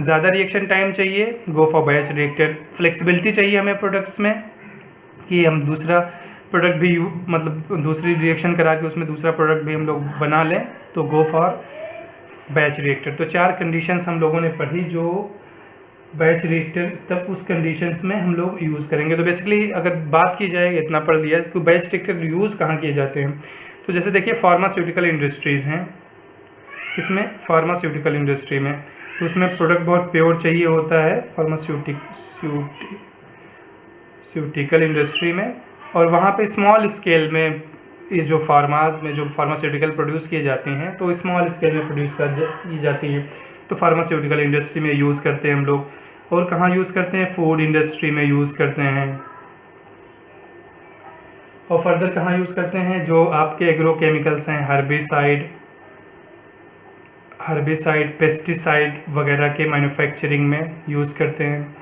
ज़्यादा रिएक्शन टाइम चाहिए, go for batch reactor. Flexibility चाहिए हमें प्रोडक्ट्स में कि हम दूसरा प्रोडक्ट भी मतलब दूसरी रिएक्शन करा के उसमें दूसरा प्रोडक्ट भी हम लोग बना लें, तो गो फॉर बैच रिएक्टर। तो 4 कंडीशंस हम लोगों ने पढ़ी जो बैच रिएक्टर, तब उस कंडीशंस में हम लोग यूज़ करेंगे। तो बेसिकली अगर बात की जाए, इतना पढ़ लिया कि बैच रिएक्टर यूज़ कहाँ किए जाते हैं, तो जैसे देखिए फार्मास्यूटिकल इंडस्ट्रीज़ हैं, इसमें फार्मास्यूटिकल इंडस्ट्री में, तो उसमें प्रोडक्ट बहुत प्योर चाहिए होता है फार्मास्यूटिकल इंडस्ट्री में। और वहाँ पे स्मॉल स्केल में ये जो फार्मास्यूटिकल प्रोड्यूस किए जाते हैं, तो स्मॉल स्केल में प्रोड्यूस की जाती हैं, तो फार्मास्यूटिकल इंडस्ट्री में यूज़ करते हैं हम लोग। और कहाँ यूज़ करते हैं, फूड इंडस्ट्री में यूज़ करते हैं। और फर्दर कहाँ यूज़ करते हैं, जो आपके एग्रोकेमिकल्स हैं, हर्बिसाइड, पेस्टिसाइड वगैरह के मैन्युफैक्चरिंग में यूज़ करते हैं।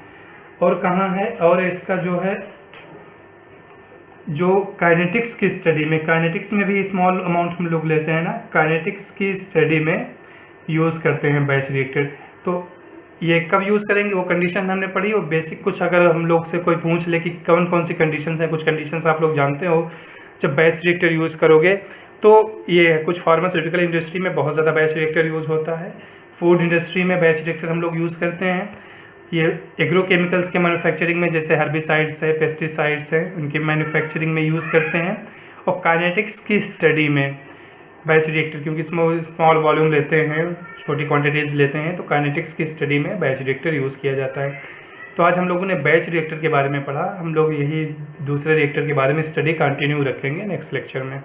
और कहाँ है, और इसका जो है जो काइनेटिक्स की स्टडी में, काइनेटिक्स में भी स्मॉल अमाउंट हम लोग लेते हैं ना, काइनेटिक्स की स्टडी में यूज़ करते हैं बैच रिएक्टर। तो ये कब यूज़ करेंगे, वो कंडीशन हमने पढ़ी। और बेसिक कुछ अगर हम लोग से कोई पूछ ले कि कौन कौन सी कंडीशंस हैं, कुछ कंडीशंस आप लोग जानते हो जब बैच रिएक्टर यूज़ करोगे, तो ये कुछ फार्मास्यूटिकल इंडस्ट्री में बहुत ज़्यादा बैच रिएक्टर यूज़ होता है, फूड इंडस्ट्री में बैच रिएक्टर हम लोग यूज़ करते हैं, ये एग्रोकेमिकल्स के मैन्युफैक्चरिंग में जैसे हर्बिसाइड्स है, पेस्टिसाइड्स है, उनके मैन्युफैक्चरिंग में यूज़ करते हैं। और काइनेटिक्स की स्टडी में बैच रिएक्टर, क्योंकि स्मॉल वॉल्यूम लेते हैं, छोटी क्वांटिटीज़ लेते हैं, तो काइनेटिक्स की स्टडी में बैच रिएक्टर यूज़ किया जाता है। तो आज हम लोगों ने बैच रिएक्टर के बारे में पढ़ा। हम लोग यही दूसरे रिएक्टर के बारे में स्टडी कंटिन्यू रखेंगे नेक्स्ट लेक्चर में।